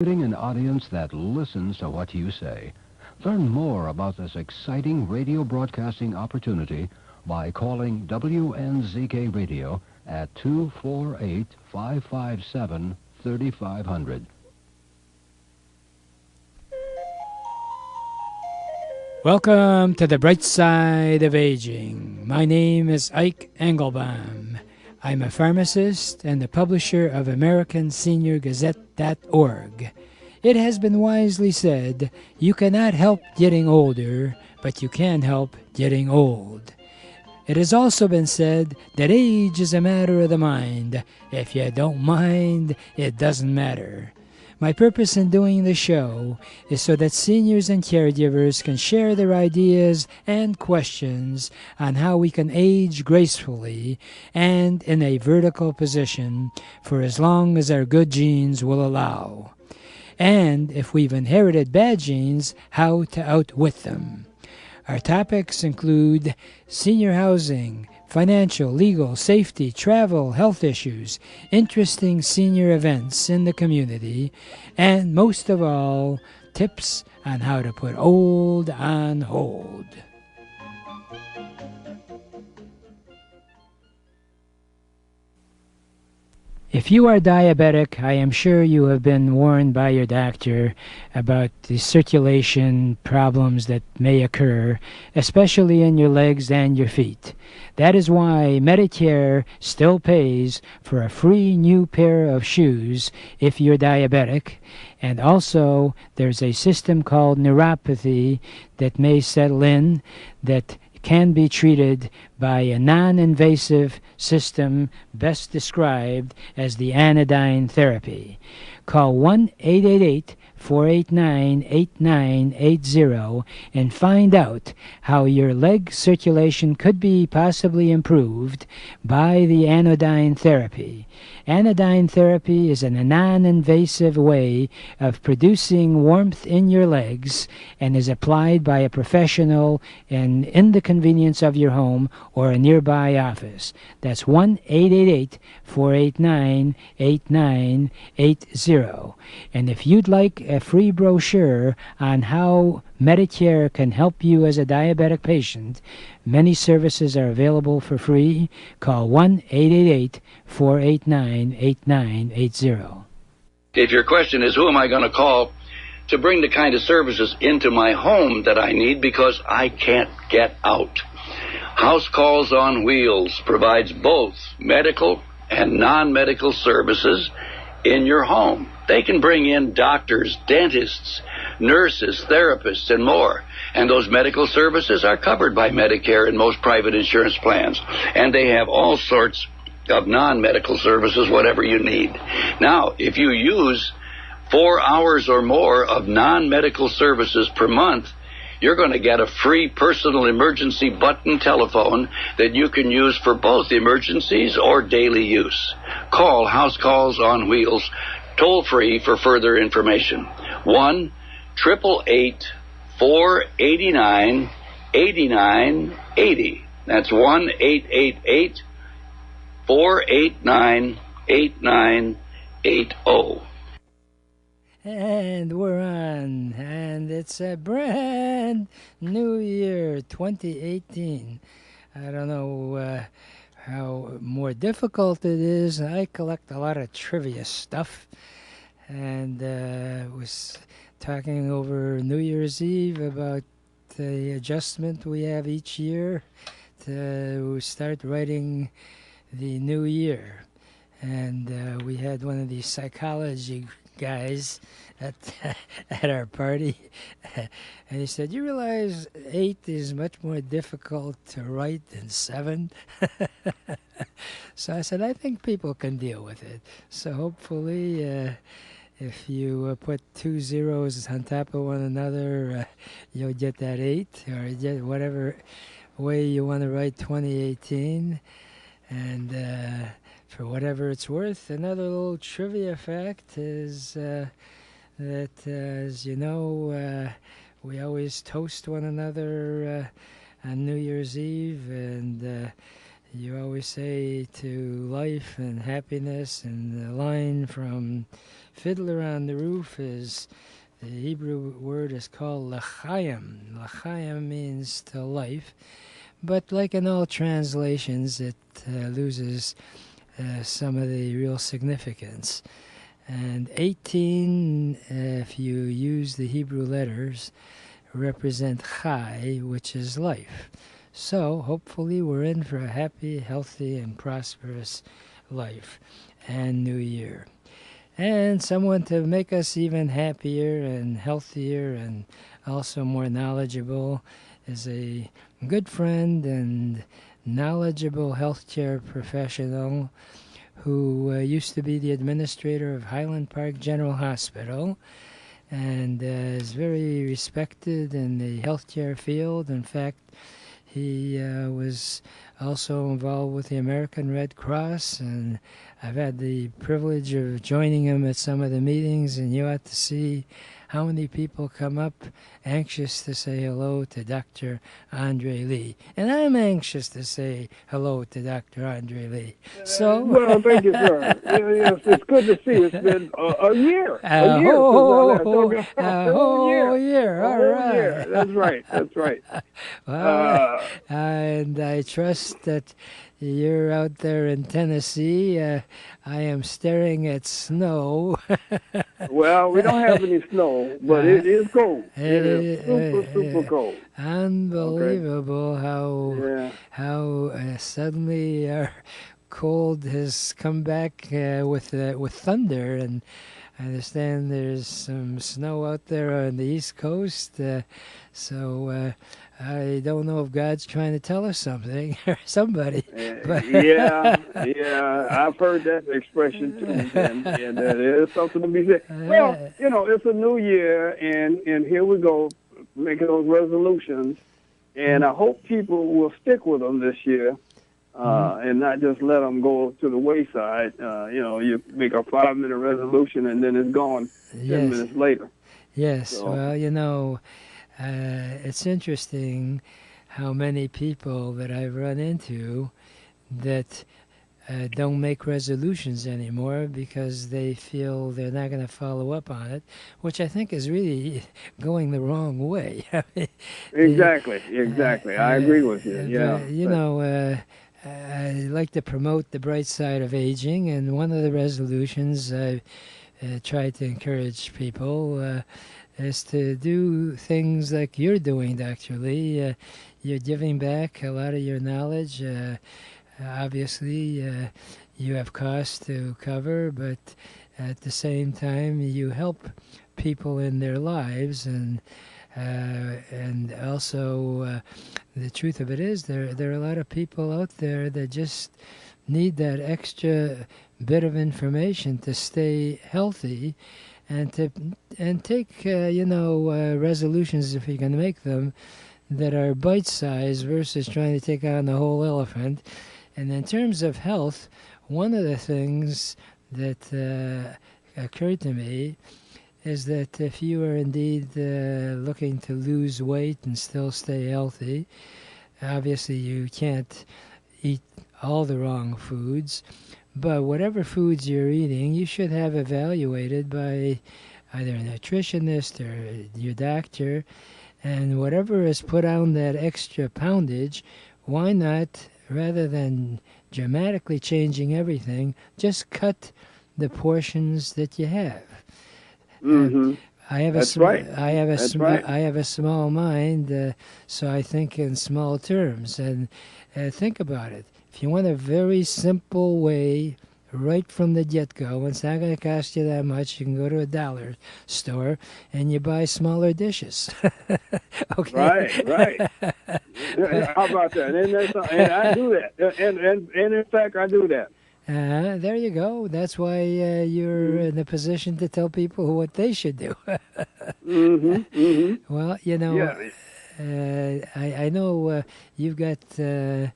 Getting an audience that listens to what you say. Learn more about this exciting radio broadcasting opportunity by calling WNZK Radio at 248-557-3500. Welcome to the bright side of aging. My name is Ike Engelbaum. I'm a pharmacist and the publisher of AmericanSeniorGazette.org. It has been wisely said, you cannot help getting older, but you can help getting old. It has also been said that age is a matter of the mind. If you don't mind, it doesn't matter. My purpose in doing the show is so that seniors and caregivers can share their ideas and questions on how we can age gracefully and in a vertical position for as long as our good genes will allow. And if we've inherited bad genes, how to outwit them. Our topics include senior housing, financial, legal, safety, travel, health issues, interesting senior events in the community, and most of all, tips on how to put old on hold. If you are diabetic, I am sure you have been warned by your doctor about the circulation problems that may occur, especially in your legs and your feet. That is why Medicare still pays for a free new pair of shoes if you're diabetic, and also there's a system called neuropathy that may settle in that can be treated by a non-invasive system best described as the anodyne therapy. Call 1-888-489-8980 and find out how your leg circulation could be possibly improved by the anodyne therapy. Anodyne therapy is a non-invasive way of producing warmth in your legs and is applied by a professional and in the convenience of your home or a nearby office. That's 1-888-489-8980. And if you'd like a free brochure on how Medicare can help you as a diabetic patient, many services are available for free. Call 1-888-489-8980. If your question is, who am I going to call to bring the kind of services into my home that I need because I can't get out? House Calls on Wheels provides both medical and non-medical services in your home. They can bring in doctors, dentists, nurses, therapists, and more. And those medical services are covered by Medicare and most private insurance plans. And they have all sorts of non-medical services, whatever you need. Now, if you use 4 hours or more of non-medical services per month, you're going to get a free personal emergency button telephone that you can use for both emergencies or daily use. Call House Calls on Wheels toll-free for further information. 1-888-489-8980. That's 1-888-489-8980. And we're on, and it's a brand new year, 2018. I don't know how more difficult it is. I collect a lot of trivia stuff, and was talking over New Year's Eve about the adjustment we have each year to start writing the new year. And we had one of these psychology guys at our party, and he said, "You realize 8 is much more difficult to write than 7?" So I said, I think people can deal with it. So hopefully, if you put 2 zeros on top of one another, you'll get that 8, or get whatever way you want to write 2018. And for whatever it's worth, another little trivia fact is that, as you know, we always toast one another on New Year's Eve, and You always say to life and happiness, and the line from Fiddler on the Roof is, the Hebrew word is called l'chaim. L'chaim means to life, but like in all translations, it loses some of the real significance. And 18, if you use the Hebrew letters, represent chai, which is life. So hopefully we're in for a happy, healthy, and prosperous life and new year. And someone to make us even happier and healthier and also more knowledgeable is a good friend and knowledgeable healthcare professional who used to be the administrator of Highland Park General Hospital and is very respected in the healthcare field. In fact, he was also involved with the American Red Cross, and I've had the privilege of joining him at some of the meetings, and you ought to see how many people come up anxious to say hello to Dr. Andre Lee. And I'm anxious to say hello to Dr. Andre Lee. So, well, thank you, sir. Yes, it's good to see you. It's been a year. A whole year. All right. Year. That's right. That's right. Well, and I trust that you're out there in Tennessee. I am staring at snow. Well, we don't have any snow, but it is cold. It is super cold. Unbelievable how suddenly our cold has come back with thunder, and I understand there's some snow out there on the East Coast. So I don't know if God's trying to tell us something or somebody. Yeah, I've heard that expression too, and there's something to be said. Well, it's a new year, and here we go, making those resolutions, and I hope people will stick with them this year, and not just let them go to the wayside. You make a 5-minute resolution, and then it's gone 10 minutes later. Yes, so. Well, it's interesting how many people that I've run into that don't make resolutions anymore because they feel they're not going to follow up on it, which I think is really going the wrong way. Exactly. I agree with you. Yeah. I like to promote the bright side of aging, and one of the resolutions I try to encourage people is to do things like you're doing, Dr. Lee. You're giving back a lot of your knowledge. Obviously, you have costs to cover, but at the same time, you help people in their lives, and also the truth of it is there are a lot of people out there that just need that extra bit of information to stay healthy, and take resolutions, if you can make them, that are bite-sized versus trying to take on the whole elephant. And in terms of health, one of the things that occurred to me is that if you are indeed looking to lose weight and still stay healthy, obviously you can't eat all the wrong foods, but whatever foods you're eating, you should have evaluated by either a nutritionist or your doctor, and whatever has put on that extra poundage, why not, rather than dramatically changing everything, just cut the portions that you have. Mm-hmm. I have a small mind, so I think in small terms. And think about it. If you want a very simple way, right from the get-go, it's not going to cost you that much. You can go to a dollar store and you buy smaller dishes. Okay. Right. How about that? And I do that. And in fact, I do that. There you go. That's why you're in a position to tell people what they should do. Well, I know you've got a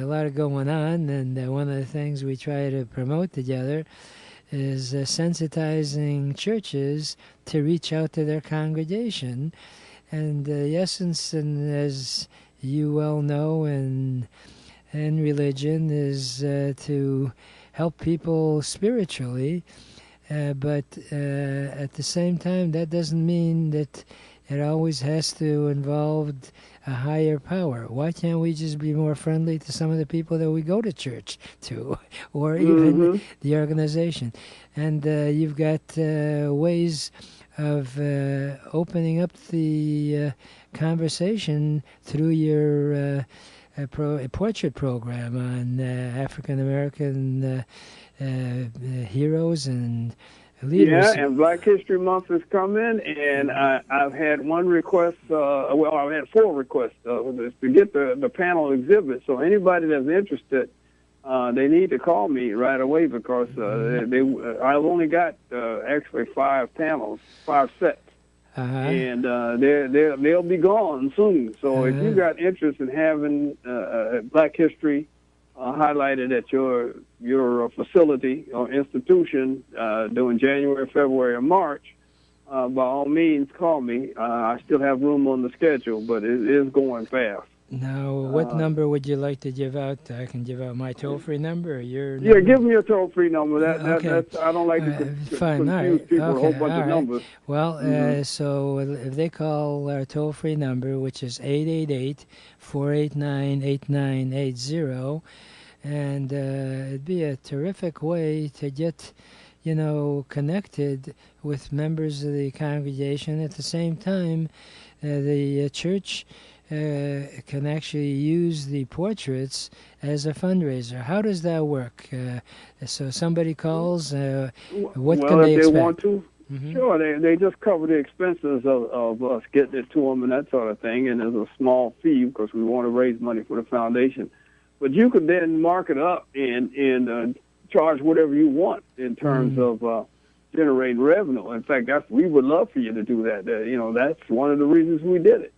lot going on, and one of the things we try to promote together is sensitizing churches to reach out to their congregation. And the essence, and as you well know, and in religion is to help people spiritually, but at the same time, that doesn't mean that it always has to involve a higher power. Why can't we just be more friendly to some of the people that we go to church to, or even the organization? And you've got ways of opening up the conversation through your portrait program on African American heroes and leaders. Yeah, and Black History Month is coming, and I've had one request. I've had 4 requests to get the panel exhibit. So anybody that's interested, they need to call me right away because I've only got actually 5 panels, 5 sets. And they'll be gone soon. So if you got interest in having Black history highlighted at your facility or institution during January, February, or March, by all means, call me. I still have room on the schedule, but it is going fast. Now, what number would you like to give out? I can give out my toll-free number or your number? Yeah, give me your toll-free number. Okay. That's, I don't like to confuse people with a whole bunch of numbers. Well, so if they call our toll-free number, which is 888-489-8980, and it'd be a terrific way to get, connected with members of the congregation. At the same time, the church can actually use the portraits as a fundraiser. How does that work? So somebody calls, what can they expect? If they want to, sure, they just cover the expenses of us getting it to them and that sort of thing, and there's a small fee because we want to raise money for the foundation. But you can then mark it up and charge whatever you want in terms of generating revenue. In fact, we would love for you to do that. That's one of the reasons we did it.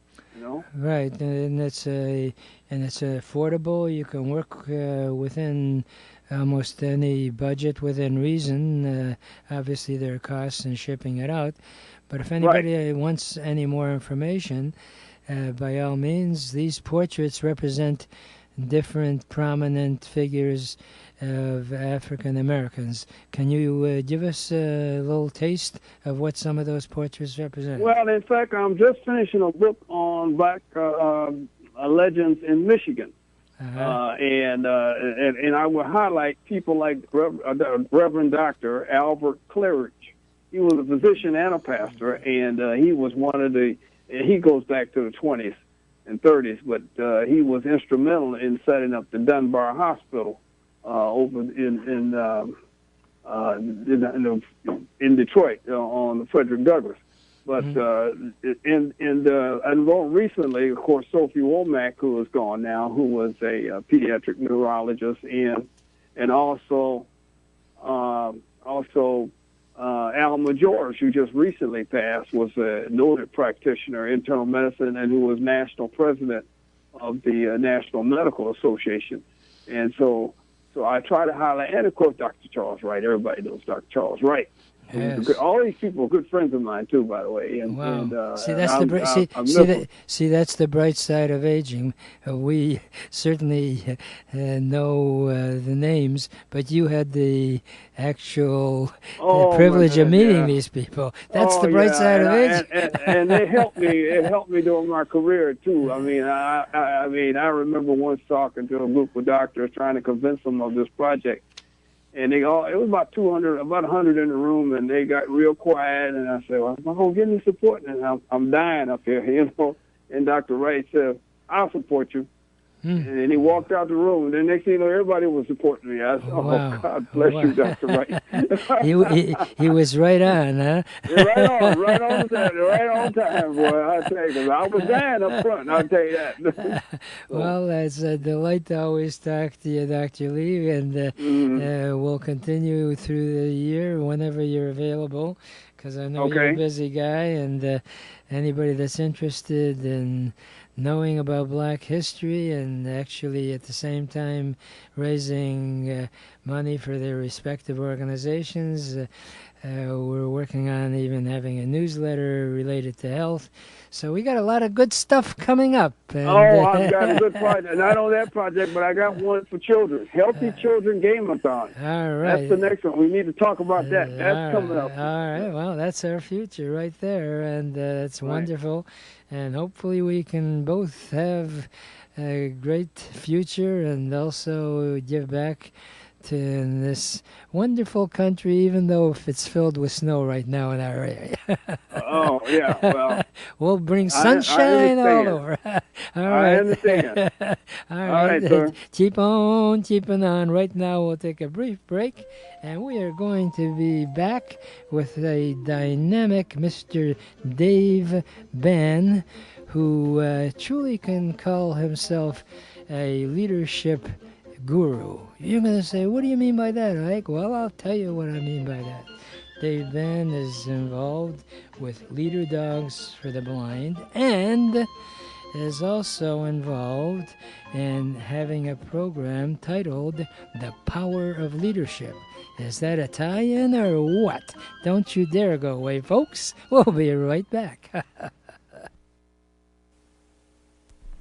Right, and it's affordable. You can work within almost any budget within reason. Obviously, there are costs in shipping it out, but if anybody wants any more information, by all means, these portraits represent different prominent figures of African Americans. Can you give us a little taste of what some of those portraits represent? Well, in fact, I'm just finishing a book on Black legends in Michigan, and I will highlight people like Reverend Dr. Albert Claridge. He was a physician and a pastor, and he was one of the. He goes back to the 20s and 30s, but he was instrumental in setting up the Dunbar Hospital over in Detroit on Frederick Douglass. But and more recently, of course, Sophie Womack, who is gone now, who was a pediatric neurologist, and also Alma George, who just recently passed, was a noted practitioner in internal medicine and who was national president of the National Medical Association. And so I try to highlight, and of course, Dr. Charles Wright. Everybody knows Dr. Charles Wright. Yes. All these people are good friends of mine too, by the way. And, wow! And, see, that's that's the bright side of aging. We certainly know the names, but you had the actual privilege of meeting these people. That's the bright side of aging. And they helped me. It helped me during my career too. I mean, I remember once talking to a group of doctors trying to convince them of this project. And it was about 100 in the room, and they got real quiet. And I said, well, I'm going to get any support, and I'm dying up here, And Dr. Wright said, I'll support you. And then he walked out the room, and the next thing you know, everybody was supporting me. I said, God bless you, Dr. Wright. he was right on, huh? right on time, boy. I tell you, I was dying up front, I'll tell you that. Well, it's a delight to always talk to you, Dr. Lee, and we'll continue through the year whenever you're available, because I know you're a busy guy, and anybody that's interested in knowing about Black history and actually at the same time raising money for their respective organizations, We're working on even having a newsletter related to health. So we got a lot of good stuff coming up. And, I've got a good project. Not only that project, but I got one for children. Healthy Children Game-a-thon. All right. That's the next one. We need to talk about that. That's coming up. All right. Well, that's our future right there. And it's wonderful. And hopefully we can both have a great future and also give back to this wonderful country, even though if it's filled with snow right now in our area. Oh, yeah, well. We'll bring sunshine all over. All right. I understand. All right, sir. Keep on keeping on. Right now we'll take a brief break, and we are going to be back with a dynamic Mr. Dave Bann, who truly can call himself a leadership guru. You're going to say, what do you mean by that, Ike? Well, I'll tell you what I mean by that. Dave Bann is involved with Leader Dogs for the Blind and is also involved in having a program titled The Power of Leadership. Is that a tie-in or what? Don't you dare go away, folks. We'll be right back.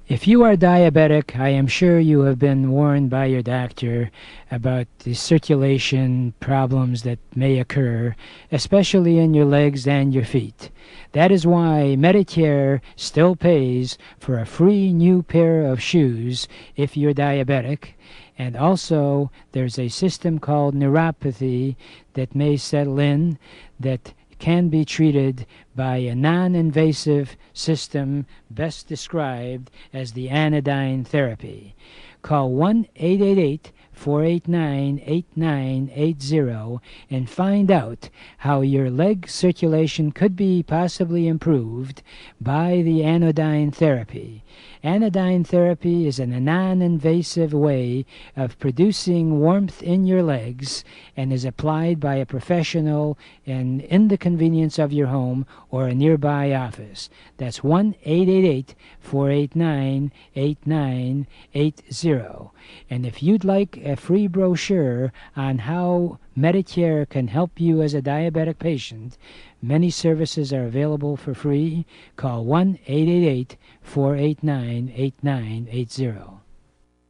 If you are diabetic, I am sure you have been warned by your doctor about the circulation problems that may occur, especially in your legs and your feet. That is why Medicare still pays for a free new pair of shoes if you're diabetic. And also, there's a system called neuropathy that may settle in that can be treated by a non-invasive system best described as the anodyne therapy. Call 1-888-489-8980 and find out how your leg circulation could be possibly improved by the anodyne therapy. Anodyne therapy is a non-invasive way of producing warmth in your legs and is applied by a professional and in the convenience of your home or a nearby office. That's 1-888-489-8980. And if you'd like a free brochure on how Medicare can help you as a diabetic patient, many services are available for free. Call 1-888-489-8980.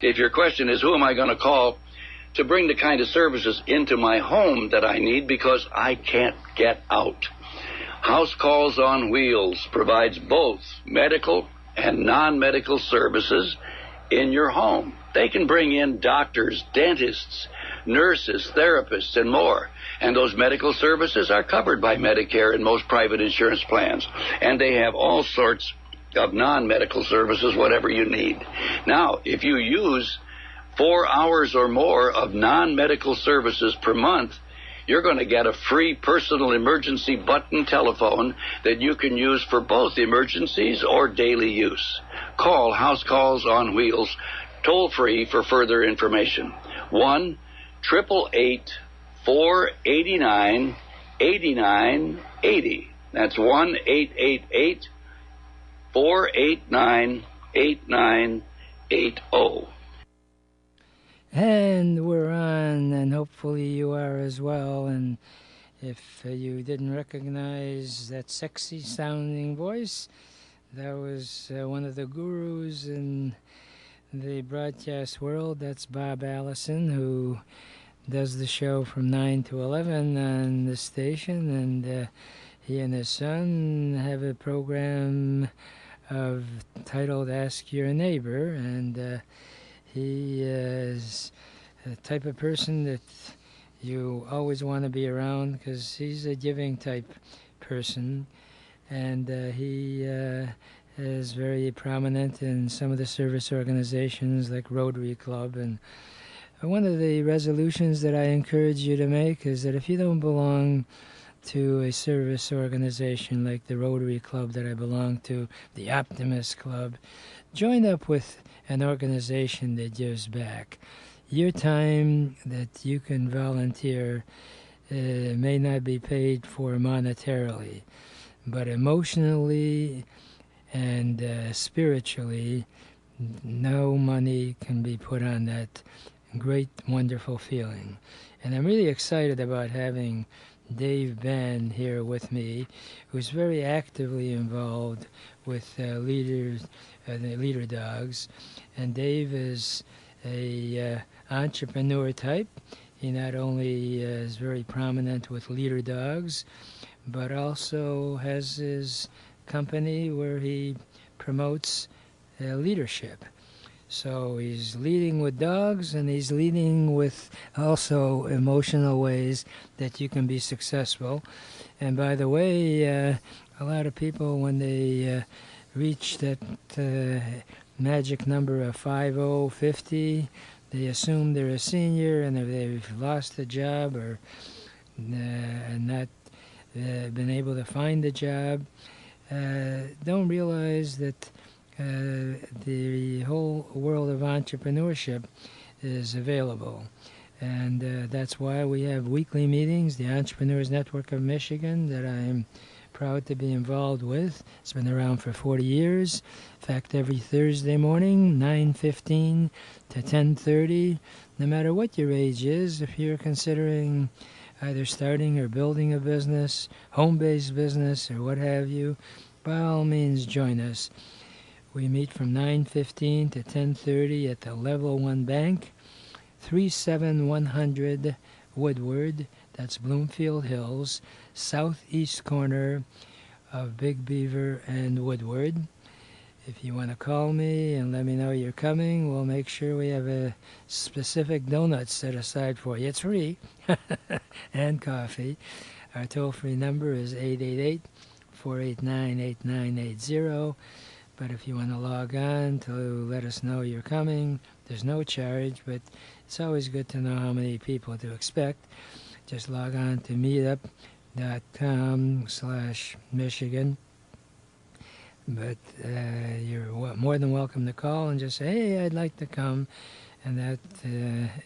If your question is, who am I going to call to bring the kind of services into my home that I need because I can't get out? House Calls on Wheels provides both medical and non-medical services in your home. They can bring in doctors, dentists, nurses, therapists, and more. And those medical services are covered by Medicare and most private insurance plans. And they have all sorts of non-medical services, whatever you need. Now, if you use 4 hours or more of non-medical services per month, you're going to get a free personal emergency button telephone that you can use for both emergencies or daily use. Call House Calls on Wheels toll-free for further information. 1-888-489-8980. That's 1-888-489-8980. And we're on, and hopefully you are as well. And if you didn't recognize that sexy-sounding voice, that was one of the gurus in the broadcast world. That's Bob Allison, who does the show from 9 to 11 on the station. And he and his son have a program titled Ask Your Neighbor. And he is the type of person that you always want to be around because he's a giving type person, and he is very prominent in some of the service organizations like Rotary Club. And one of the resolutions that I encourage you to make is that if you don't belong to a service organization like the Rotary Club that I belong to, the Optimist Club, join up with an organization that gives back. Your time that you can volunteer may not be paid for monetarily, but emotionally and spiritually, no money can be put on that great, wonderful feeling. And I'm really excited about having Dave Benn here with me, who's very actively involved with the leader dogs. And Dave is a entrepreneur type. He not only is very prominent with leader dogs, but also has his company where he promotes leadership. So he's leading with dogs, and he's leading with also emotional ways that you can be successful. And by the way, a lot of people, when they reach that magic number of 50, they assume they're a senior, and if they've lost a job or not been able to find a job, don't realize that the whole world of entrepreneurship is available. And that's why we have weekly meetings, the Entrepreneurs Network of Michigan, that I am proud to be involved with. It's been around for 40 years. In fact, every Thursday morning, 9:15 to 10:30, no matter what your age is, if you're considering either starting or building a business, home-based business, or what have you, by all means join us. We meet from 9:15 to 10:30 at the Level 1 Bank, 37100 Woodward, that's Bloomfield Hills, southeast corner of Big Beaver and Woodward. If you want to call me and let me know you're coming, we'll make sure we have a specific donut set aside for you. It's free, and coffee. Our toll-free number is 888-489-8980. But if you want to log on to let us know you're coming, there's no charge, but it's always good to know how many people to expect. Just log on to meetup.com/Michigan. But you're more than welcome to call and just say, hey, I'd like to come, and that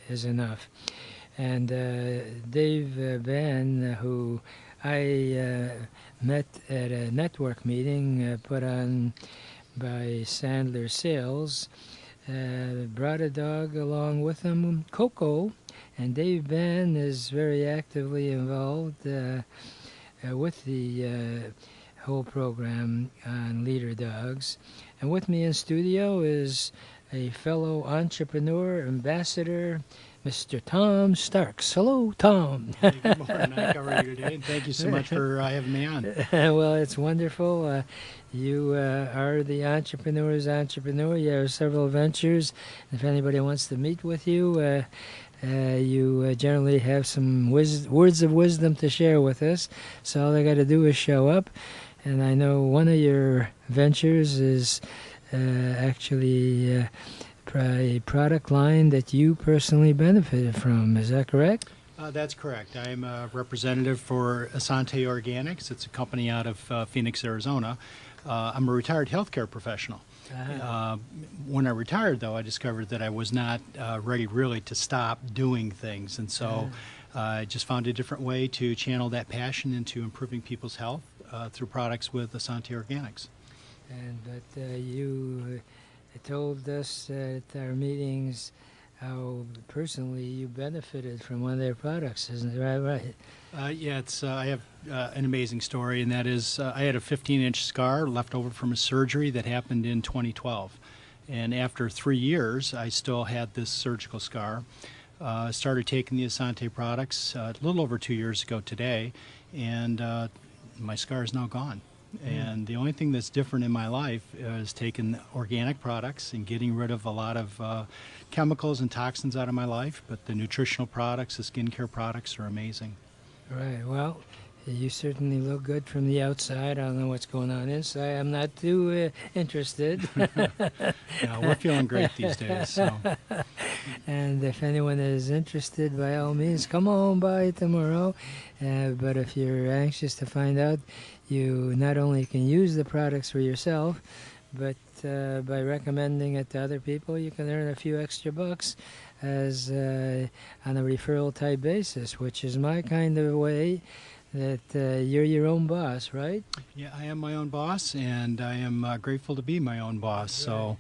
is enough. And Dave Benn, who I met at a network meeting put on by Sandler Sales, brought a dog along with him, Coco, and Dave Benn is very actively involved with the whole program on leader dogs. And with me in studio is a fellow entrepreneur, ambassador, Mr. Tom Starks. Hello, Tom. Hey, good morning, Ike. How are you today? And thank you so much for having me on. Well, it's wonderful. You are the entrepreneur's entrepreneur. You have several ventures. If anybody wants to meet with you, you generally have some words of wisdom to share with us. So all they got to do is show up. And I know one of your ventures is actually a product line that you personally benefited from. Is that correct? That's correct. I'm a representative for Asante Organics. It's a company out of Phoenix, Arizona. I'm a retired healthcare professional. When I retired, though, I discovered that I was not ready really to stop doing things. And so I just found a different way to channel that passion into improving people's health through products with Asante Organics. But you told us at our meetings how personally you benefited from one of their products. Isn't that right? Yeah, I have an amazing story, and that is I had a 15-inch scar left over from a surgery that happened in 2012. And after 3 years, I still had this surgical scar. Started taking the Asante products a little over 2 years ago today, and my scar is now gone. And the only thing that's different in my life is taking organic products and getting rid of a lot of chemicals and toxins out of my life. But the nutritional products, the skincare products are amazing. Right. Well, you certainly look good from the outside. I don't know what's going on inside. I'm not too interested. Yeah, we're feeling great these days. So. And if anyone is interested, by all means, come on by tomorrow. But if you're anxious to find out, you not only can use the products for yourself, but by recommending it to other people, you can earn a few extra bucks as on a referral type basis, which is my kind of way that you're your own boss, right? Yeah, I am my own boss, and I am grateful to be my own boss. So,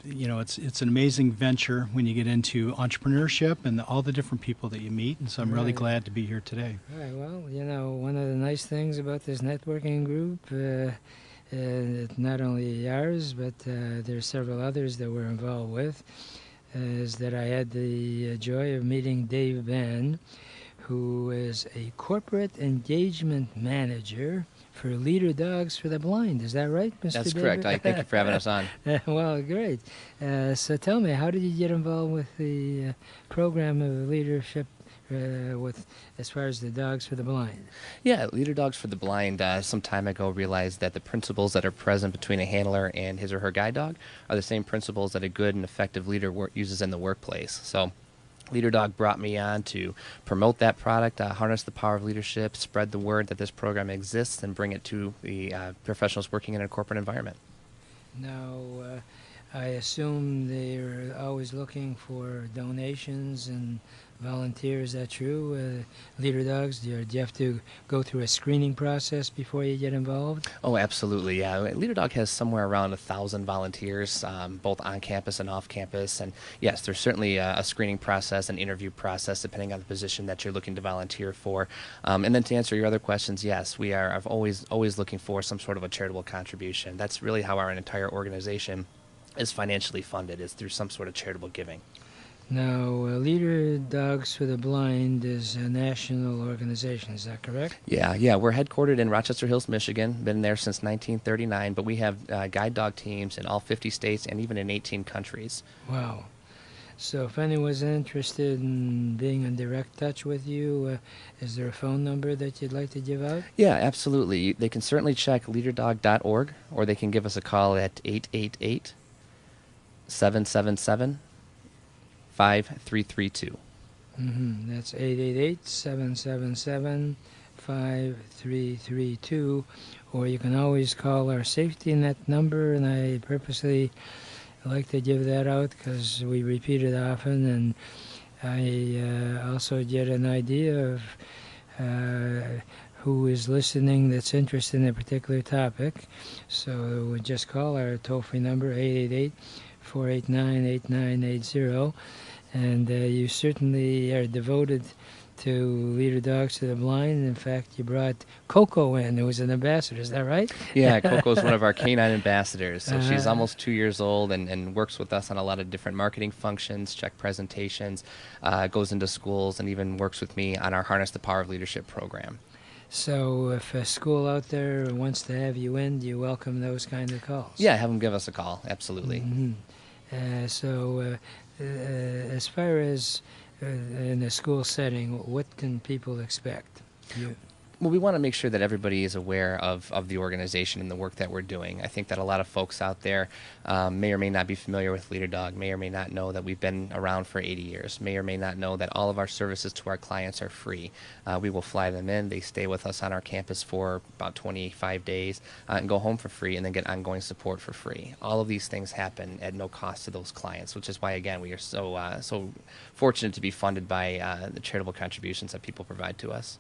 it's an amazing venture when you get into entrepreneurship and all the different people that you meet. And so I'm really glad to be here today. Right. Well, one of the nice things about this networking group, not only ours, but there's several others that we're involved with, is that I had the joy of meeting Dave Ben, who is a corporate engagement manager for Leader Dogs for the Blind. Is that right, Mr. That's David? correct. I thank you for having us on. Well, great. So tell me, how did you get involved with the program of leadership with as far as the Dogs for the Blind? Yeah, Leader Dogs for the Blind some time ago realized that the principles that are present between a handler and his or her guide dog are the same principles that a good and effective leader uses in the workplace. So Leader Dog brought me on to promote that product, harness the power of leadership, spread the word that this program exists, and bring it to the professionals working in a corporate environment. Now, I assume they're always looking for donations and volunteers. Is that true? Leader Dogs, do you have to go through a screening process before you get involved? Oh, absolutely, yeah. Leader Dog has somewhere around 1,000 volunteers, both on campus and off campus. And yes, there's certainly a screening process, an interview process, depending on the position that you're looking to volunteer for. And then to answer your other questions, yes, we are always looking for some sort of a charitable contribution. That's really how our entire organization is financially funded, is through some sort of charitable giving. Now, Leader Dogs for the Blind is a national organization, is that correct? Yeah. We're headquartered in Rochester Hills, Michigan. Been there since 1939, but we have guide dog teams in all 50 states and even in 18 countries. Wow. So if anyone's interested in being in direct touch with you, is there a phone number that you'd like to give out? Yeah, absolutely. They can certainly check leaderdog.org, or they can give us a call at 888-777-5332. That's 888-777-5332. Or you can always call our safety net number, and I purposely like to give that out because we repeat it often, and I also get an idea of who is listening that's interested in a particular topic. So we just call our toll-free number, 888-489-8980. And you certainly are devoted to Leader Dogs to the Blind. In fact, you brought Coco in, who was an ambassador. Is that right? Yeah, Coco's one of our canine ambassadors. So she's almost 2 years old and works with us on a lot of different marketing functions, check presentations, goes into schools, and even works with me on our Harness the Power of Leadership program. So if a school out there wants to have you in, do you welcome those kind of calls? Yeah, have them give us a call. Absolutely. As far as in a school setting, what can people expect? Well, we want to make sure that everybody is aware of the organization and the work that we're doing. I think that a lot of folks out there may or may not be familiar with Leader Dog, may or may not know that we've been around for 80 years, may or may not know that all of our services to our clients are free. We will fly them in. They stay with us on our campus for about 25 days and go home for free, and then get ongoing support for free. All of these things happen at no cost to those clients, which is why, again, we are so fortunate to be funded by the charitable contributions that people provide to us.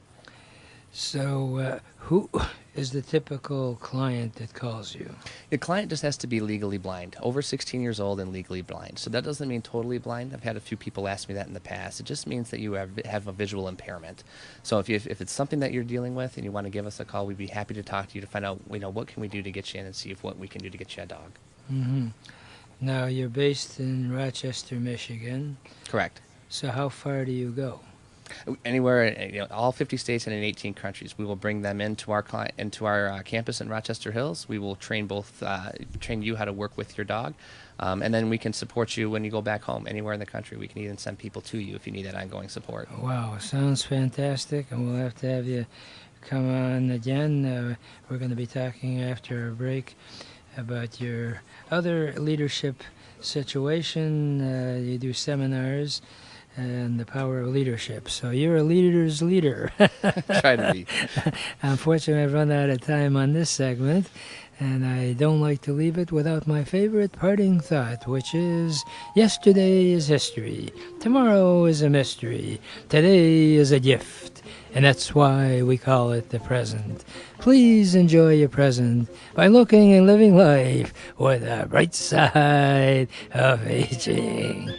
So who is the typical client that calls you? The client just has to be legally blind, over 16 years old and legally blind. So that doesn't mean totally blind. I've had a few people ask me that in the past. It just means that you have a visual impairment. So if it's something that you're dealing with and you want to give us a call, we'd be happy to talk to you to find out, what can we do to get you in, and see what we can do to get you a dog. Now, you're based in Rochester, Michigan. Correct. So how far do you go? Anywhere, all 50 states and in 18 countries. We will bring them into our campus in Rochester Hills. We will train you how to work with your dog, and then we can support you when you go back home anywhere in the country. We can even send people to you if you need that ongoing support. Wow, sounds fantastic, and we'll have to have you come on again. We're going to be talking after a break about your other leadership situation. You do seminars and the power of leadership. So you're a leader's leader. Try to be. Unfortunately, I've run out of time on this segment, and I don't like to leave it without my favorite parting thought, which is, yesterday is history, tomorrow is a mystery, today is a gift, and that's why we call it the present. Please enjoy your present by looking and living life with the bright side of aging.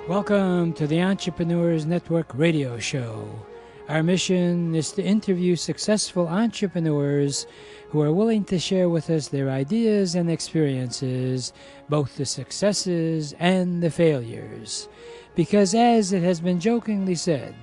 Welcome to the Entrepreneurs Network radio show. Our mission is to interview successful entrepreneurs who are willing to share with us their ideas and experiences, both the successes and the failures. Because as it has been jokingly said,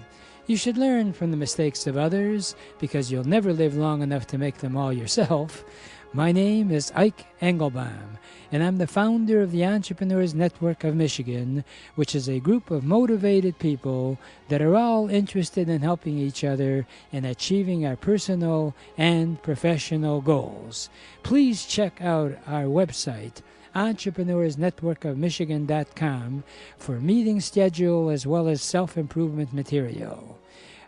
you should learn from the mistakes of others because you'll never live long enough to make them all yourself. My name is Ike Engelbaum, and I'm the founder of the Entrepreneurs Network of Michigan, which is a group of motivated people that are all interested in helping each other in achieving our personal and professional goals. Please check out our website, EntrepreneursNetworkofMichigan.com, for meeting schedule as well as self-improvement material.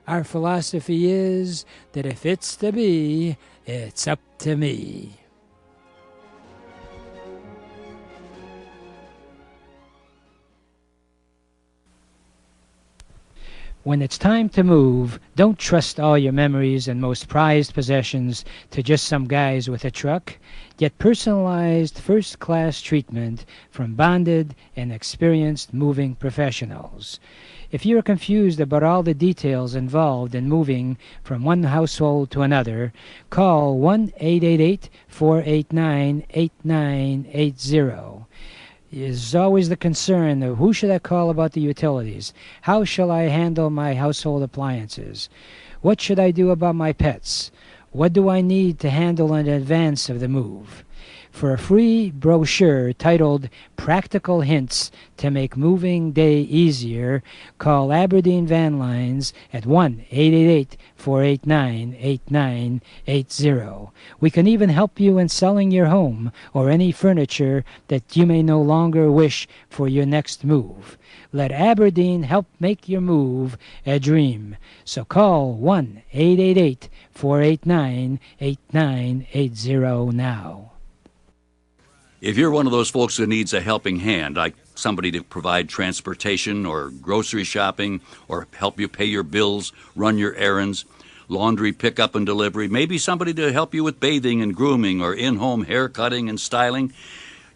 Our philosophy is that if it's to be, it's up to me. When it's time to move, don't trust all your memories and most prized possessions to just some guys with a truck. Get personalized first-class treatment from bonded and experienced moving professionals. If you're confused about all the details involved in moving from one household to another, call 1-888-489-8980. Is always the concern of who should I call about the utilities? How shall I handle my household appliances? What should I do about my pets? What do I need to handle in advance of the move? For a free brochure titled Practical Hints to Make Moving Day Easier, call Aberdeen Van Lines at 1-888-489-8980. We can even help you in selling your home or any furniture that you may no longer wish for your next move. Let Aberdeen help make your move a dream. So call 1-888-489-8980 now. If you're one of those folks who needs a helping hand, like somebody to provide transportation or grocery shopping or help you pay your bills, run your errands, laundry pickup and delivery, maybe somebody to help you with bathing and grooming or in-home hair cutting and styling,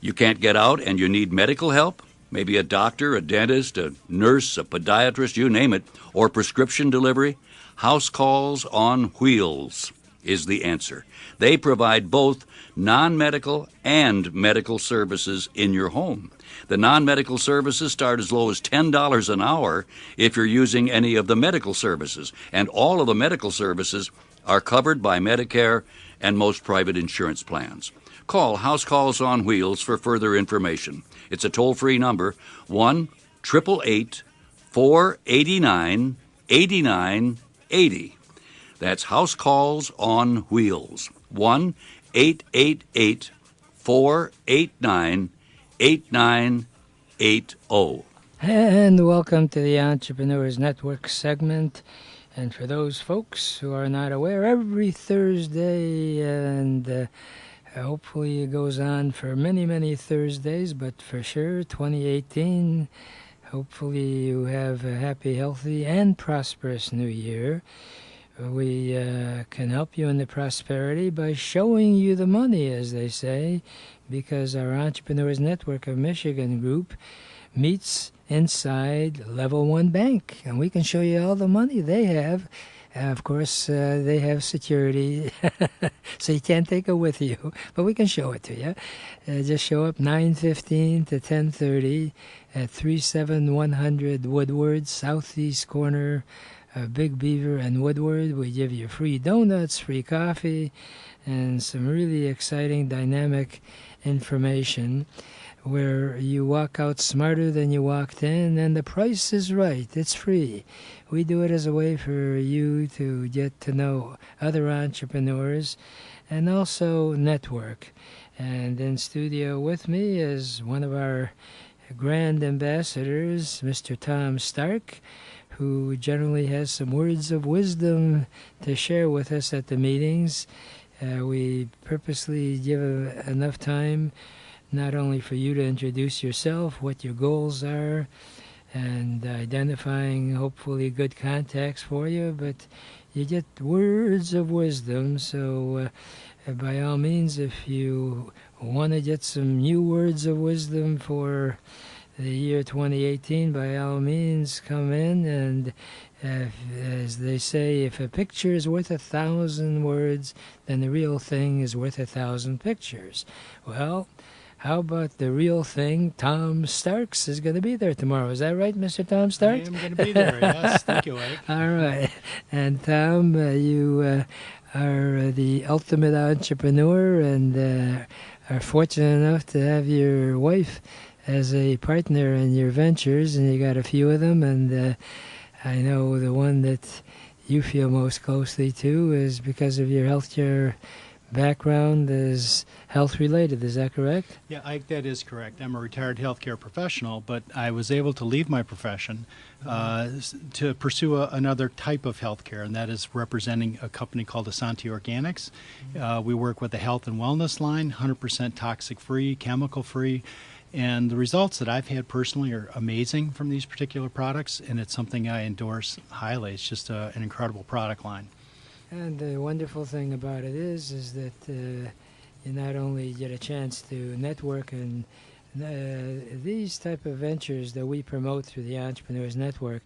you can't get out and you need medical help, maybe a doctor, a dentist, a nurse, a podiatrist, you name it, or prescription delivery, House Calls on Wheels is the answer. They provide both non-medical and medical services in your home. The non-medical services start as low as $10 an hour if you're using any of the medical services, and all of the medical services are covered by Medicare and most private insurance plans. Call House Calls on Wheels for further information. It's a toll-free number, 1-888-489-8980. That's House Calls on Wheels, 1-888-489-8980. And welcome to the Entrepreneurs Network segment. And for those folks who are not aware, every Thursday, and hopefully it goes on for many, many Thursdays, but for sure, 2018, hopefully you have a happy, healthy, and prosperous new year. We can help you in the prosperity by showing you the money, as they say, because our Entrepreneurs Network of Michigan group meets inside Level 1 Bank, and we can show you all the money they have. Of course, they have security, so you can't take it with you, but we can show it to you. Just show up 9:15 to 10:30 at 37100 Woodward, southeast corner Big Beaver and Woodward. We give you free donuts, free coffee, and some really exciting, dynamic information where you walk out smarter than you walked in, and the price is right. It's free. We do it as a way for you to get to know other entrepreneurs and also network. And in studio with me is one of our grand ambassadors, Mr. Tom Stark, who generally has some words of wisdom to share with us at the meetings. We purposely give enough time not only for you to introduce yourself, what your goals are, and identifying hopefully good contacts for you, but you get words of wisdom. So by all means, if you want to get some new words of wisdom for the year 2018, by all means, come in. And as they say, if a picture is worth 1,000 words, then the real thing is worth 1,000 pictures. Well, how about the real thing? Tom Starks is going to be there tomorrow. Is that right, Mr. Tom Starks? I am going to be there, yes. Thank you, Ike. All right. And Tom, you are the ultimate entrepreneur and are fortunate enough to have your wife as a partner in your ventures, and you got a few of them, and I know the one that you feel most closely to is because of your healthcare background is health-related. Is that correct? Yeah, Ike, that is correct. I'm a retired healthcare professional, but I was able to leave my profession to pursue another type of healthcare, and that is representing a company called Asante Organics. We work with the health and wellness line, 100% toxic-free, chemical-free, and the results that I've had personally are amazing from these particular products, and it's something I endorse highly. It's just an incredible product line. And the wonderful thing about it is that you not only get a chance to network, and these type of ventures that we promote through the Entrepreneurs Network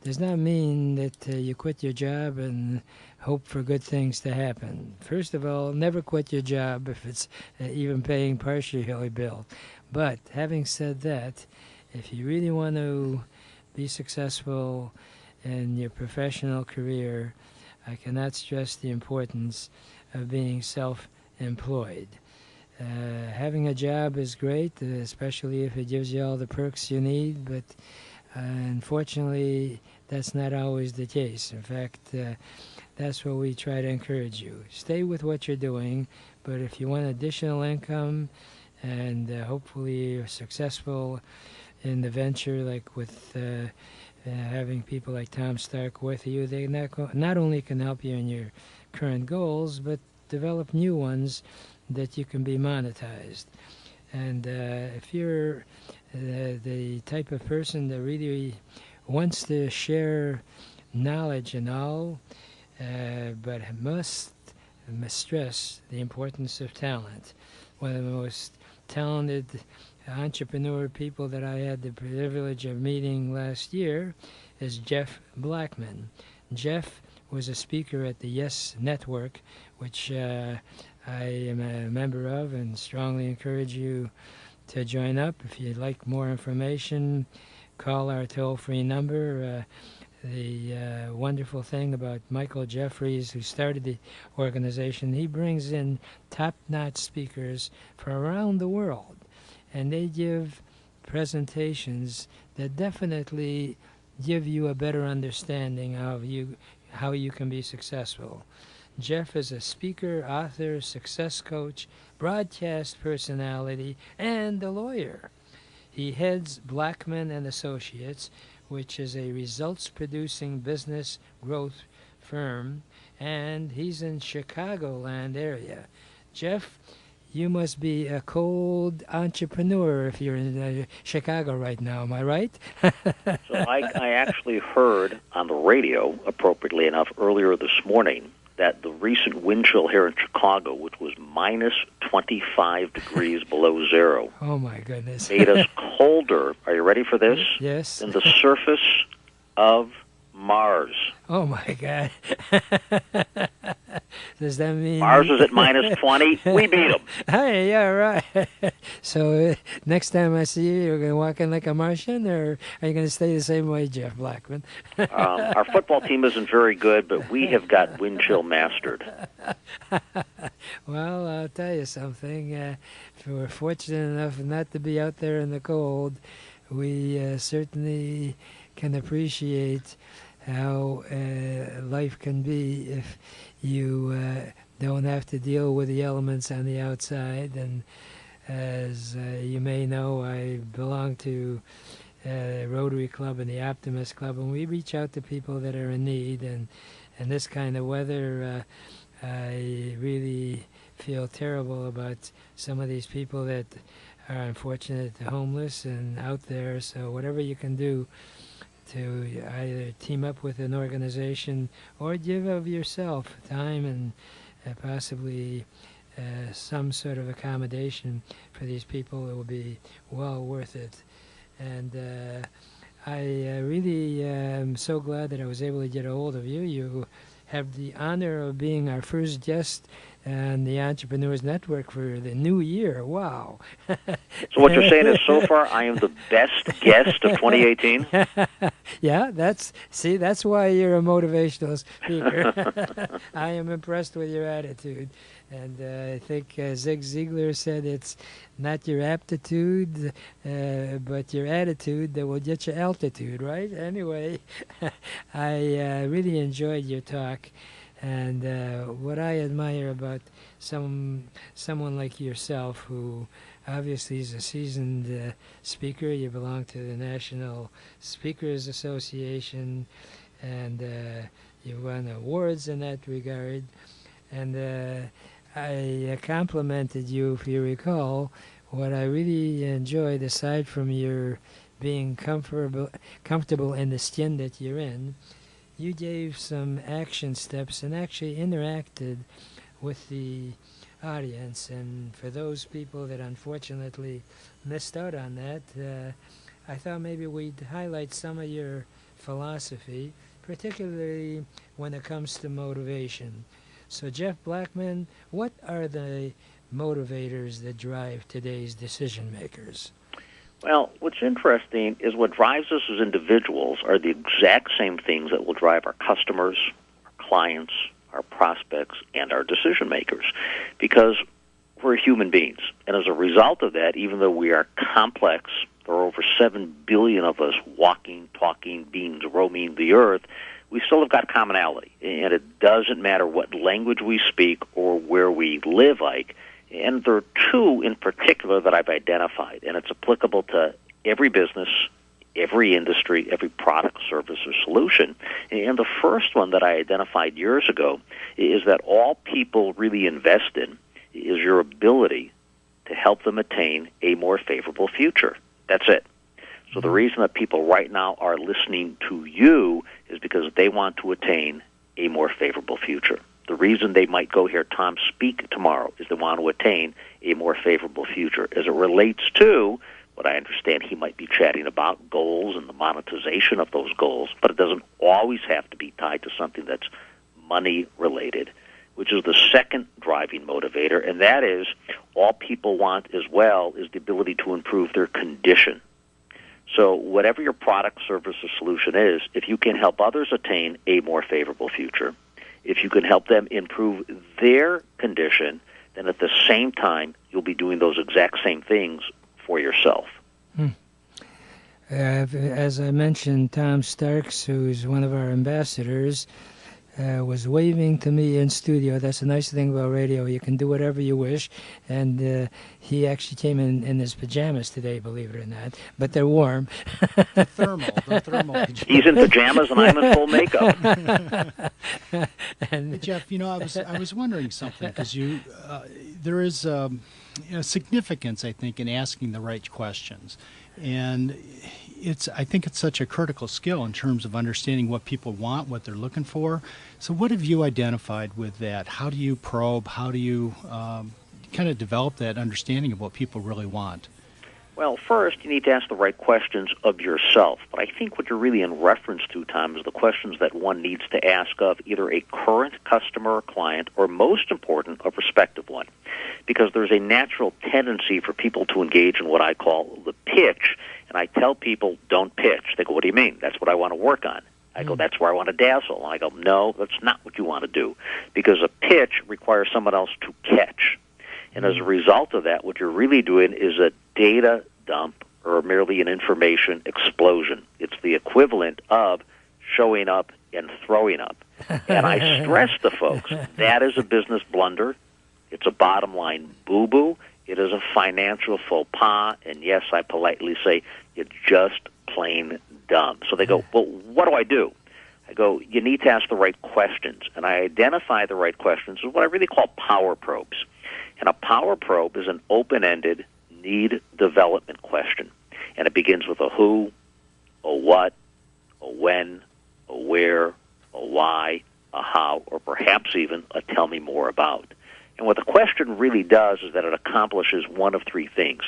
does not mean that you quit your job and hope for good things to happen. First of all, never quit your job if it's even paying partially bill. But having said that, if you really want to be successful in your professional career, I cannot stress the importance of being self-employed. Having a job is great, especially if it gives you all the perks you need, but unfortunately, that's not always the case. In fact, that's what we try to encourage you. Stay with what you're doing, but if you want additional income and hopefully you're successful in the venture, like with having people like Tom Stark with you, they not only can help you in your current goals, but develop new ones that you can be monetized. And if you're the type of person that really wants to share knowledge and all, but must stress the importance of talent. One of the most talented entrepreneur people that I had the privilege of meeting last year is Jeff Blackman. Jeff was a speaker at the Yes Network, which I am a member of and strongly encourage you to join up. If you'd like more information, call our toll-free number. The wonderful thing about Michael Jeffries, who started the organization, he brings in top-notch speakers from around the world, and they give presentations that definitely give you a better understanding of how you can be successful. Jeff is a speaker, author, success coach, broadcast personality, and a lawyer. He heads Blackman and Associates, which is a results-producing business growth firm, and he's in Chicagoland area. Jeff, you must be a cold entrepreneur if you're in Chicago right now. Am I right? So I actually heard on the radio, appropriately enough, earlier this morning that the recent wind chill here in Chicago, which was minus 25 degrees below zero, oh my goodness, made us colder. Are you ready for this? Yes. Than the surface of Mars. Oh my God. Does that mean Mars is at minus 20. We beat them. Hey, yeah, right. So next time I see you, you're going to walk in like a Martian, or are you going to stay the same way, Jeff Blackman? Our football team isn't very good, but we have got wind chill mastered. Well, I'll tell you something. If we're fortunate enough not to be out there in the cold, we certainly can appreciate how life can be if you don't have to deal with the elements on the outside. And as you may know, I belong to Rotary Club and the Optimist Club, and we reach out to people that are in need. And in this kind of weather, I really feel terrible about some of these people that are unfortunate, homeless and out there. So whatever you can do to either team up with an organization or give of yourself time and possibly some sort of accommodation for these people, it will be well worth it. And I really am so glad that I was able to get a hold of you. You have the honor of being our first guest on the Entrepreneurs Network for the new year. Wow. So what you're saying is, so far, I am the best guest of 2018? Yeah, that's why you're a motivational speaker. I am impressed with your attitude. And I think Zig Ziglar said it's not your aptitude, but your attitude that will get you altitude, right? Anyway, I really enjoyed your talk. And what I admire about someone like yourself, who obviously is a seasoned speaker, you belong to the National Speakers Association, and you won awards in that regard. And I complimented you, if you recall. What I really enjoyed, aside from your being comfortable in the skin that you're in, you gave some action steps and actually interacted with the audience. And for those people that unfortunately missed out on that, I thought maybe we'd highlight some of your philosophy, particularly when it comes to motivation. So, Jeff Blackman, what are the motivators that drive today's decision makers? Well, what's interesting is what drives us as individuals are the exact same things that will drive our customers, our clients, our prospects, and our decision makers, because we're human beings. And as a result of that, even though we are complex, there are over 7 billion of us walking, talking beings roaming the earth, we still have got commonality. And it doesn't matter what language we speak or where we live, Ike. And there are two in particular that I've identified, and it's applicable to every business, every industry, every product, service, or solution. And the first one that I identified years ago is that all people really invest in is your ability to help them attain a more favorable future. That's it. So the reason that people right now are listening to you is because they want to attain a more favorable future. The reason they might go hear Tom speak tomorrow is they want to attain a more favorable future. As it relates to what I understand he might be chatting about, goals and the monetization of those goals, but it doesn't always have to be tied to something that's money-related, which is the second driving motivator, and that is all people want as well is the ability to improve their condition. So whatever your product, service, or solution is, if you can help others attain a more favorable future, if you can help them improve their condition, then at the same time, you'll be doing those exact same things for yourself. As I mentioned, Tom Starks, who's one of our ambassadors, was waving to me in studio. That's the nice thing about radio. You can do whatever you wish. And he actually came in his pajamas today, believe it or not. But they're warm. The thermal pajamas. He's in pajamas and I'm in full makeup. And Hey, Jeff, I was wondering something, because there is significance, I think, in asking the right questions. And I think it's such a critical skill in terms of understanding what people want, what they're looking for. So what have you identified with that? How do you probe? How do you kind of develop that understanding of what people really want? Well, first, you need to ask the right questions of yourself. But I think what you're really in reference to, Tom, is the questions that one needs to ask of either a current customer or client, or most important, a prospective one. Because there's a natural tendency for people to engage in what I call the pitch. And I tell people, don't pitch. They go, what do you mean? That's what I want to work on. I go, that's where I want to dazzle. And I go, no, that's not what you want to do. Because a pitch requires someone else to catch. And as a result of that, what you're really doing is a data dump or merely an information explosion. It's the equivalent of showing up and throwing up. And I stress to folks, that is a business blunder. It's a bottom line boo-boo. It is a financial faux pas. And yes, I politely say, it's just plain dumb. So they go, well, what do I do? I go, you need to ask the right questions. And I identify the right questions as what I really call power probes. And a power probe is an open-ended need development question. And it begins with a who, a what, a when, a where, a why, a how, or perhaps even a tell me more about. And what the question really does is that it accomplishes one of three things.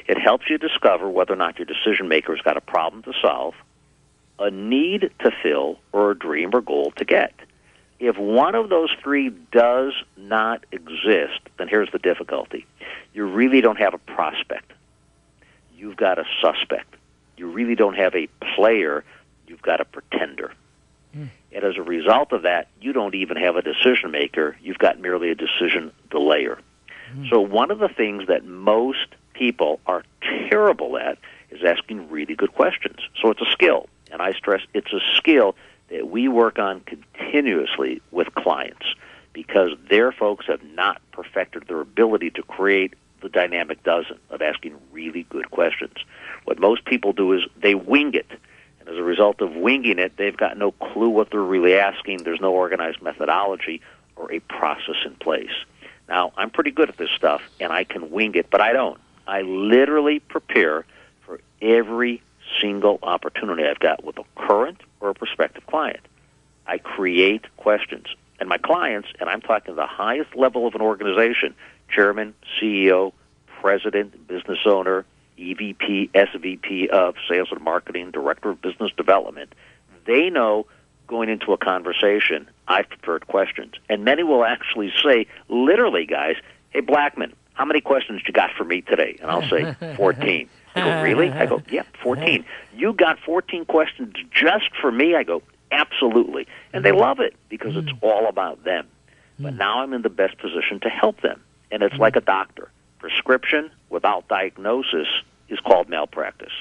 It helps you discover whether or not your decision maker has got a problem to solve, a need to fill, or a dream or goal to get. If one of those three does not exist, then here's the difficulty. You really don't have a prospect. You've got a suspect. You really don't have a player. You've got a pretender. And as a result of that, you don't even have a decision maker. You've got merely a decision delayer. So one of the things that most people are terrible at is asking really good questions. So it's a skill. And I stress it's a skill that we work on continuously with clients because their folks have not perfected their ability to create the dynamic dozen of asking really good questions. What most people do is they wing it. And as a result of winging it, they've got no clue what they're really asking. There's no organized methodology or a process in place. Now, I'm pretty good at this stuff, and I can wing it, but I don't. I literally prepare for every single opportunity I've got with a current or a prospective client. I create questions. And my clients, and I'm talking the highest level of an organization, chairman, CEO, president, business owner, EVP, SVP of sales and marketing, director of business development, they know going into a conversation, I've prepared questions. And many will actually say, literally, guys, hey, Blackman, how many questions you got for me today? And I'll say, 14. I go, really? I go, yeah, 14. You got 14 questions just for me? I go, absolutely. And they love it because it's all about them. But now I'm in the best position to help them. And it's like a doctor. Prescription without diagnosis is called malpractice.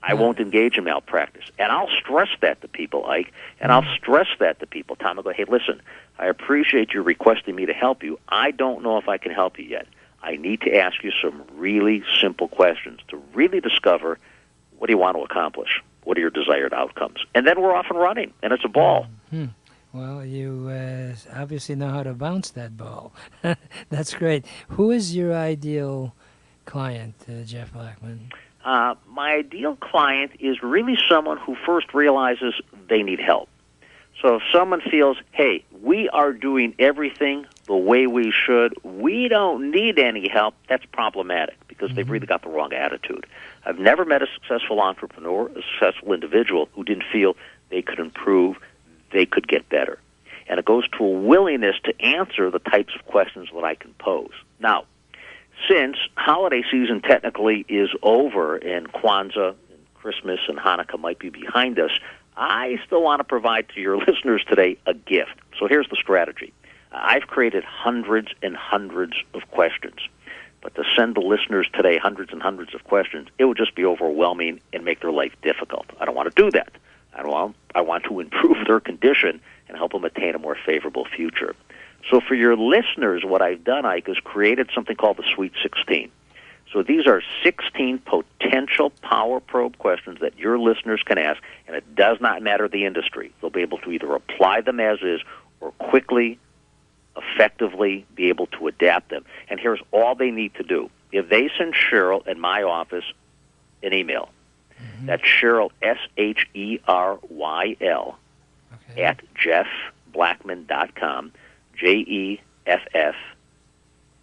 I won't engage in malpractice. And I'll stress that to people, Ike, and I'll stress that to people. Tom, I'll go, hey, listen, I appreciate you requesting me to help you. I don't know if I can help you yet. I need to ask you some really simple questions to really discover what do you want to accomplish? What are your desired outcomes? And then we're off and running, and it's a ball. Well, you obviously know how to bounce that ball. That's great. Who is your ideal client, Jeff Blackman? My ideal client is really someone who first realizes they need help. So if someone feels, hey, we are doing everything the way we should, we don't need any help, that's problematic because they've really got the wrong attitude. I've never met a successful entrepreneur, a successful individual who didn't feel they could improve, they could get better. And it goes to a willingness to answer the types of questions that I can pose. Now, since holiday season technically is over and Kwanzaa and Christmas and Hanukkah might be behind us, I still want to provide to your listeners today a gift. So here's the strategy. I've created hundreds and hundreds of questions. But to send the listeners today hundreds and hundreds of questions, it would just be overwhelming and make their life difficult. I don't want to do that. I want to improve their condition and help them attain a more favorable future. So for your listeners, what I've done, Ike, is created something called the Sweet 16. So these are 16 potential power probe questions that your listeners can ask, and it does not matter the industry. They'll be able to either apply them as is or quickly, effectively be able to adapt them. And here's all they need to do. If they send Cheryl in my office an email, that's Cheryl, Sheryl, at jeffblackman.com, JEFF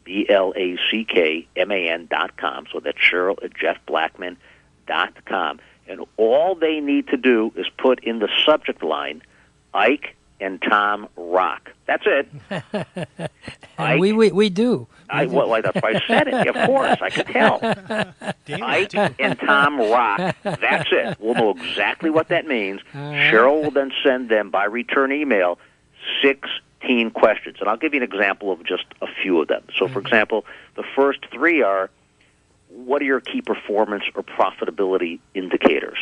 BLACKMAN.com. So that's Cheryl at JeffBlackman.com. And all they need to do is put in the subject line, Ike and Tom rock. That's it. And we do. Well, that's why I said it. Of course, I could tell. Ike and Tom rock. That's it. We'll know exactly what that means. Cheryl will then send them by return email 16 questions. And I'll give you an example of just a few of them. So, for example, the first three are, what are your key performance or profitability indicators?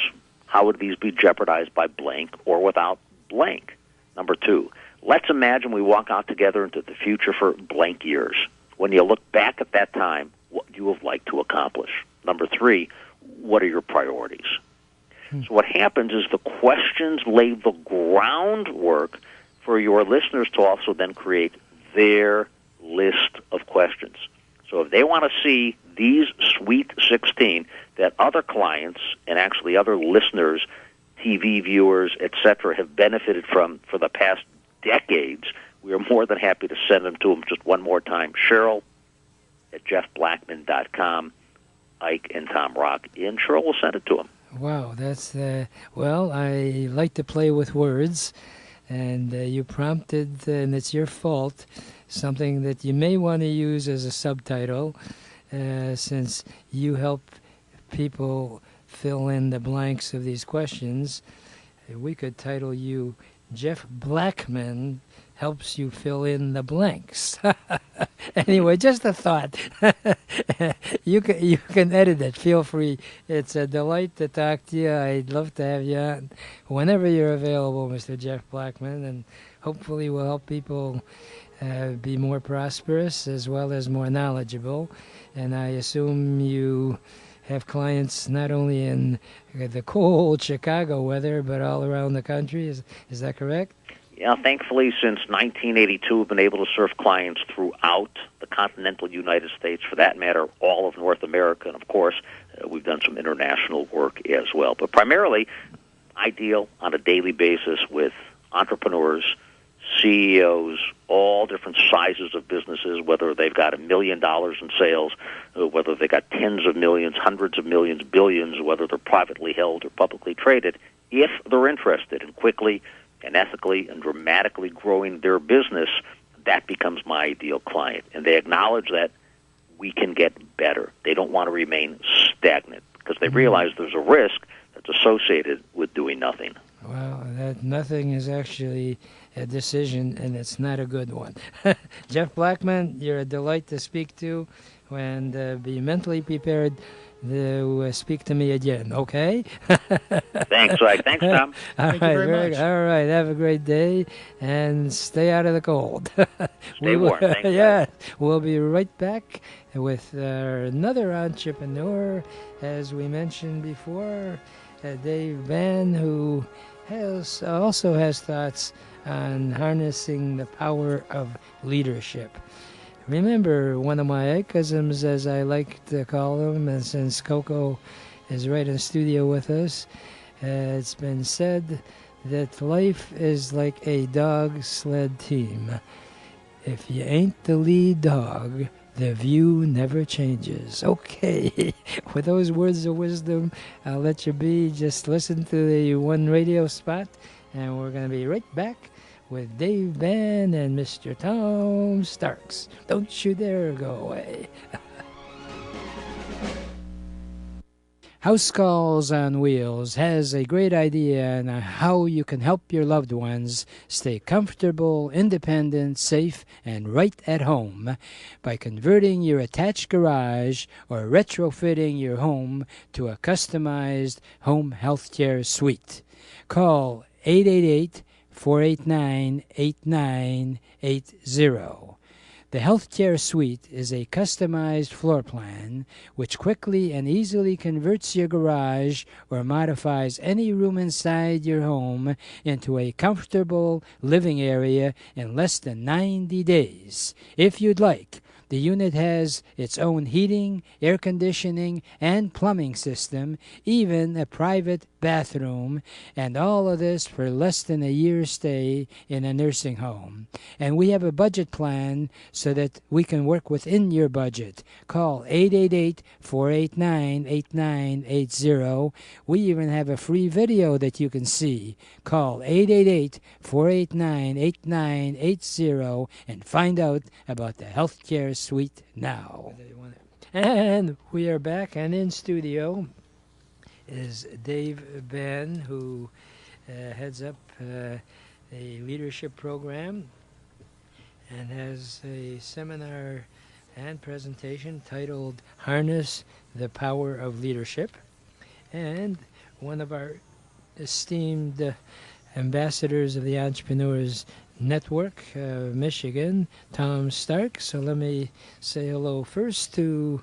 How would these be jeopardized by blank or without blank? Number two, let's imagine we walk out together into the future for blank years. When you look back at that time, what you have liked to accomplish. Number three, what are your priorities? So what happens is the questions lay the groundwork for your listeners to also then create their list of questions. So if they want to see these sweet 16 that other clients and actually other listeners, TV viewers, etc., have benefited from for the past decades, we are more than happy to send them to them just one more time. Cheryl at JeffBlackman.com, Ike and Tom Rock, and Cheryl will send it to them. Wow, that's, well, I like to play with words, and you prompted, and it's your fault, something that you may want to use as a subtitle, since you help people fill in the blanks of these questions. We could title you Jeff Blackman helps you fill in the blanks. Anyway, just a thought. You can edit it. Feel free. It's a delight to talk to you. I'd love to have you on whenever you're available, Mr. Jeff Blackman, and hopefully we'll help people be more prosperous as well as more knowledgeable. And I assume you have clients not only in the cold Chicago weather, but all around the country. Is that correct? Yeah, thankfully, since 1982, we've been able to serve clients throughout the continental United States, for that matter, all of North America, and of course, we've done some international work as well. But primarily, I deal on a daily basis with entrepreneurs, CEOs, all different sizes of businesses, whether they've got $1 million in sales, whether they've got tens of millions, hundreds of millions, billions, whether they're privately held or publicly traded. If they're interested in quickly and ethically and dramatically growing their business, that becomes my ideal client. And they acknowledge that we can get better. They don't want to remain stagnant because they realize there's a risk that's associated with doing nothing. Well, that nothing is actually a decision, and it's not a good one. Jeff Blackman, you're a delight to speak to, and be mentally prepared to speak to me again, okay? Thanks, Ike. Thanks, Tom. Thank you very much. All right, have a great day, and stay out of the cold. Stay warm. Thanks, yeah, we'll be right back with another entrepreneur, as we mentioned before, Dave Van, who also has thoughts on harnessing the power of leadership. Remember, one of my Ikeisms, as I like to call them, and since Coco is right in the studio with us, it's been said that life is like a dog sled team. If you ain't the lead dog, the view never changes. Okay, with those words of wisdom, I'll let you be. Just listen to the one radio spot, and we're going to be right back with Dave Van and Mr. Tom Starks. Don't you dare go away. House Calls on Wheels has a great idea on how you can help your loved ones stay comfortable, independent, safe, and right at home by converting your attached garage or retrofitting your home to a customized home healthcare suite. Call 888-489-8980. The Healthcare Suite is a customized floor plan which quickly and easily converts your garage or modifies any room inside your home into a comfortable living area in less than 90 days. If you'd like, the unit has its own heating, air conditioning, and plumbing system, even a private bathroom, and all of this for less than a year's stay in a nursing home. And we have a budget plan so that we can work within your budget. Call 888-489-8980. We even have a free video that you can see. Call 888-489-8980 and find out about the healthcare suite now. And we are back, and in studio is Dave Ben, who heads up a leadership program and has a seminar and presentation titled Harness the Power of Leadership. And one of our esteemed ambassadors of the Entrepreneurs Network, Michigan, Tom Stark. So let me say hello first to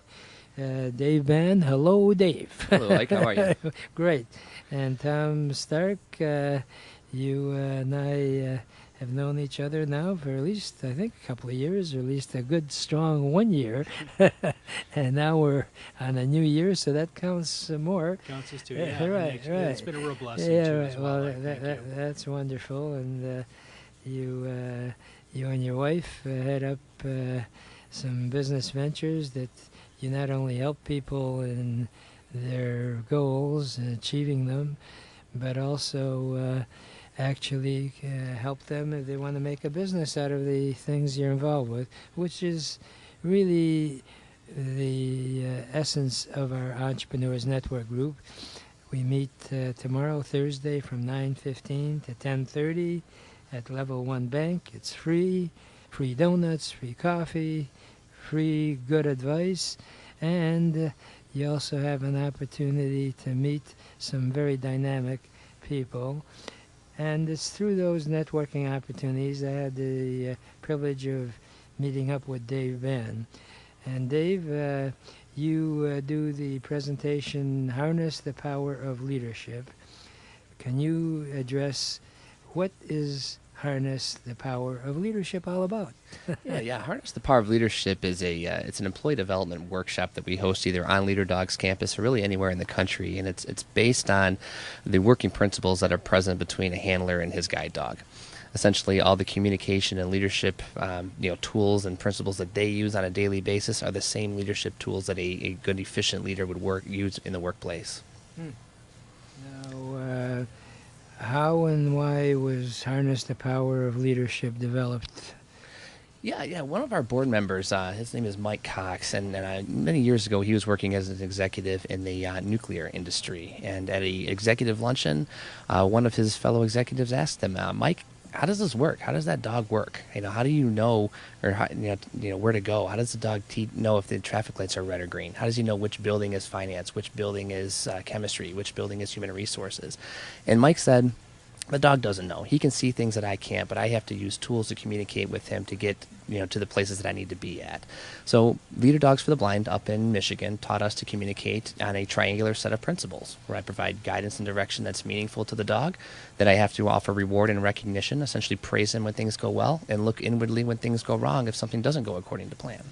Dave Ben. Hello, Dave. Hello, Ike. How are you? Great. And Tom Stark, you and I have known each other now for at least, I think, a couple of years, or at least a good, strong 1 year. And now we're on a new year, so that counts more. Counts as two, yeah. Right. It's been a real blessing, Yeah, too, right. as well. That's wonderful. And you and your wife head up some business ventures that you not only help people in their goals and achieving them, but also actually help them if they want to make a business out of the things you're involved with, which is really the essence of our Entrepreneurs Network group. We meet tomorrow, Thursday, from 9:15 to 10:30 at Level 1 Bank. It's free donuts, free coffee, free good advice, and you also have an opportunity to meet some very dynamic people. And it's through those networking opportunities I had the privilege of meeting up with Dave Ben. And Dave, you do the presentation, Harness the Power of Leadership. Can you address what is Harness the Power of Leadership all about? Yeah. Harness the Power of Leadership is it's an employee development workshop that we host either on Leader Dog's campus or really anywhere in the country, and it's based on the working principles that are present between a handler and his guide dog. Essentially, all the communication and leadership, tools and principles that they use on a daily basis are the same leadership tools that a good, efficient leader would use in the workplace. Now, how and why was Harness the Power of Leadership developed? Yeah. One of our board members, his name is Mike Cox, and many years ago he was working as an executive in the nuclear industry. And at an executive luncheon, one of his fellow executives asked him, Mike, how does this work? How does that dog work? How do you know, or where to go? How does the dog know if the traffic lights are red or green? How does he know which building is finance, which building is chemistry, which building is human resources? And Mike said, the dog doesn't know. He can see things that I can't, but I have to use tools to communicate with him to get to the places that I need to be at. So Leader Dogs for the Blind up in Michigan taught us to communicate on a triangular set of principles where I provide guidance and direction that's meaningful to the dog, that I have to offer reward and recognition, essentially praise him when things go well, and look inwardly when things go wrong if something doesn't go according to plan.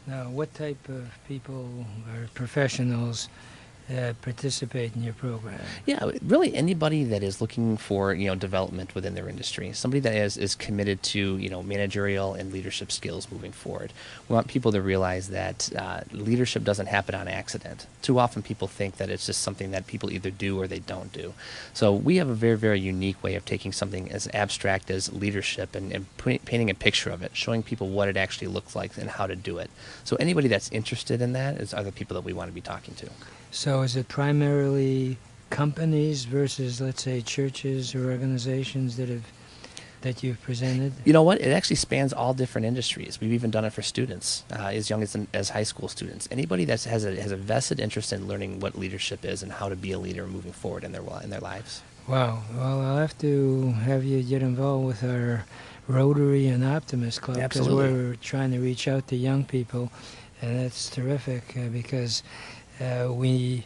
Now, what type of people or professionals participate in your program? Yeah, really anybody that is looking for development within their industry, somebody that is committed to managerial and leadership skills moving forward. We want people to realize that leadership doesn't happen on accident. Too often people think that it's just something that people either do or they don't do. So we have a very, very unique way of taking something as abstract as leadership and painting a picture of it, showing people what it actually looks like and how to do it. So anybody that's interested in that are the people that we want to be talking to. So is it primarily companies versus, let's say, churches or organizations that you've presented? You know what? It actually spans all different industries. We've even done it for students, as young as high school students. Anybody that has a vested interest in learning what leadership is and how to be a leader moving forward in their lives. Wow. Well, I'll have to have you get involved with our Rotary and Optimist Club, because we're trying to reach out to young people, and that's terrific because we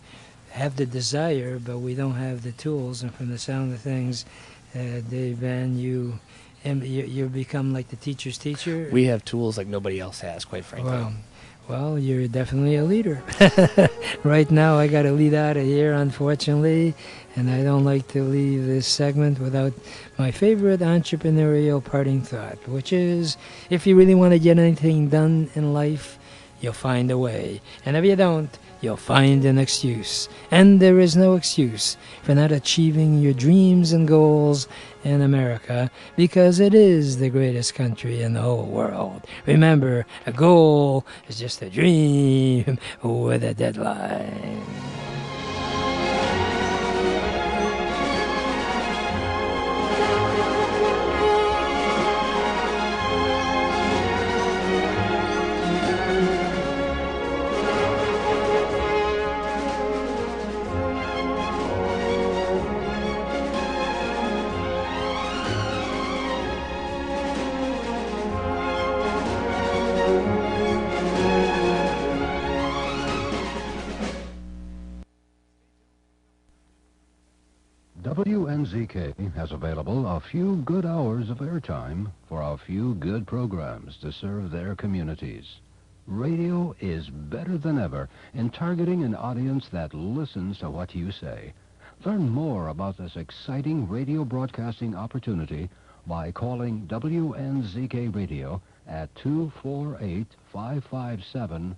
have the desire, but we don't have the tools. And from the sound of things, Dave Ben, you become like the teacher's teacher. We have tools like nobody else has, quite frankly. Wow. Well, you're definitely a leader. Right now, I got to lead out of here, unfortunately, and I don't like to leave this segment without my favorite entrepreneurial parting thought, which is, if you really want to get anything done in life, you'll find a way. And if you don't, you'll find an excuse. And there is no excuse for not achieving your dreams and goals in America, because it is the greatest country in the whole world. Remember, a goal is just a dream with a deadline. WNZK has available a few good hours of airtime for a few good programs to serve their communities. Radio is better than ever in targeting an audience that listens to what you say. Learn more about this exciting radio broadcasting opportunity by calling WNZK Radio at 248-557